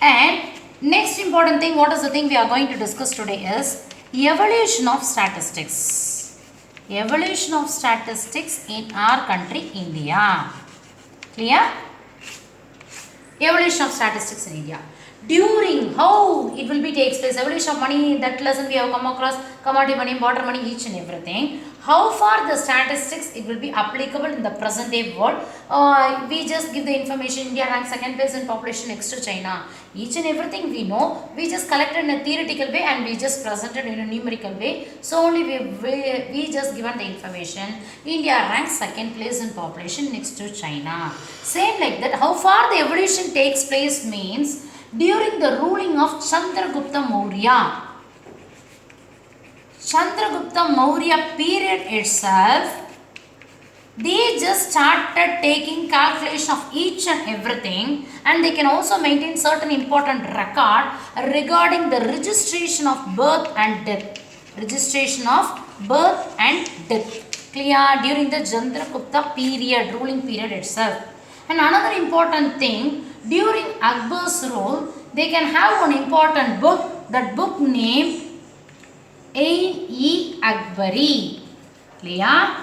And next important thing, what is the thing we are going to discuss today is evolution of statistics. Evolution of statistics in our country, India. Clear? Evolution of statistics in India. During how it will be takes place, evolution of money, that lesson we have come across, commodity money, border money, each and everything. How far the statistics it will be applicable in the present day world. We just give the information, India ranks second place in population next to China. Each and everything we know, we just collected in a theoretical way and we just presented in a numerical way. So only we just given the information. India ranks second place in population next to China. Same like that, how far the evolution takes place means during the ruling of Chandragupta Maurya. Chandragupta Maurya period itself, they just started taking calculation of each and everything, and they can also maintain certain important record regarding the registration of birth and death. Registration of birth and death. Clear? During the Chandragupta period, ruling period itself. And another important thing, during Akbar's rule, they can have one important book, that book name Ain-e-Akbari. Clear?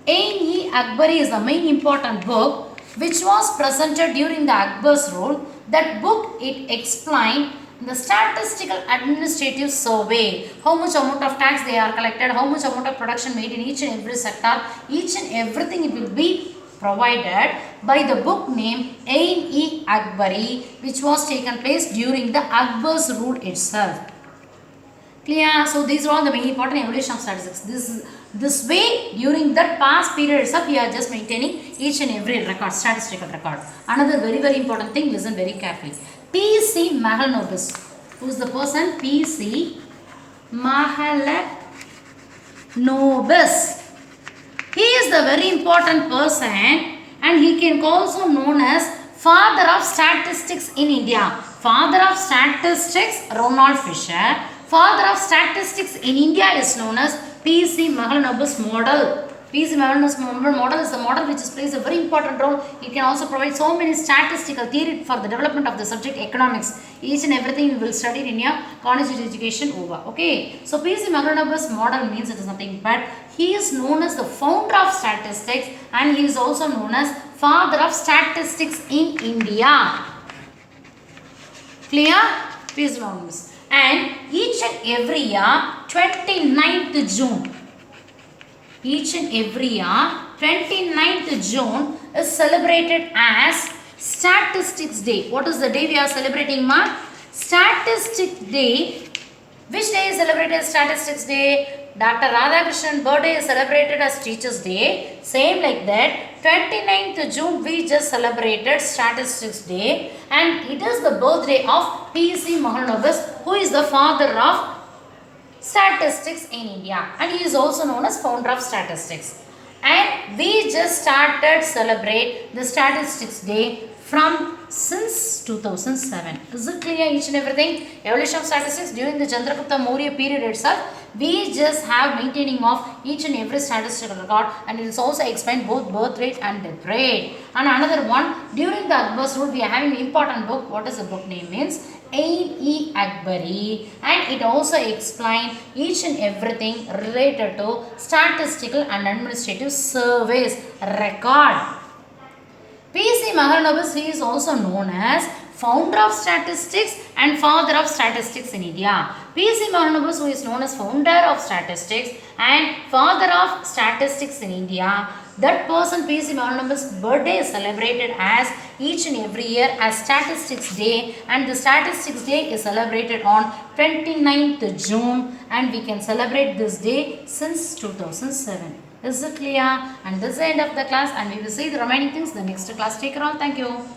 Ain-e-Akbari is the main important book which was presented during the Akbar's rule. That book, it explained the statistical administrative survey, how much amount of tax they are collected, how much amount of production made in each and every sector, each and everything it will be provided by the book name Ain-e-Akbari, which was taken place during the Akbar's rule itself. Clear? So these are all the main important evolution of statistics. This way, during that past period itself, we are just maintaining each and every record, statistical record. Another very important thing, listen very carefully. P.C. Mahalanobis. Who is the person? P.C. Mahalanobis. He is the very important person and he can also known as father of statistics in India. Father of statistics, Ronald Fisher. Father of statistics in India is known as P.C. Mahalanobis model. P.C. Mahalanobis model is the model which plays a very important role. It can also provide so many statistical theory for the development of the subject economics. Each and everything we will study in your college education over. Okay. So P.C. Mahalanobis model means it is nothing but he is known as the founder of statistics and he is also known as father of statistics in India. Clear? P.C. Mahalanobis. And each and every year, 29th June, each and every year, 29th June is celebrated as Statistics Day. What is the day we are celebrating, ma? Statistics Day. Which day is celebrated as Statistics Day? Dr. Radhakrishnan birthday is celebrated as Teachers Day. Same like that, 29th June we just celebrated Statistics Day and it is the birthday of P.C. Mahalanobis, who is the father of statistics in India and he is also known as founder of statistics. And we just started celebrate the Statistics Day from since 2007. Is it clear each and everything? Evolution of statistics during the Chandragupta Maurya period itself, we just have maintaining of each and every statistical record and it is also explained both birth rate and death rate. And another one, during the Akbar's rule we are having an important book. What is the book name means? Ain-e-Akbari, and it also explains each and everything related to statistical and administrative surveys record. P.C. Mahalanobis, he is also known as founder of statistics and father of statistics in India. P.C. Mahalanobis, who is known as founder of statistics and father of statistics in India. That person, P.C. Mahalanobis' birthday is celebrated as each and every year as Statistics Day, and the Statistics Day is celebrated on 29th June and we can celebrate this day since 2007. Is it clear? And this is the end of the class and we will see the remaining things in the next class. Take care all. Thank you.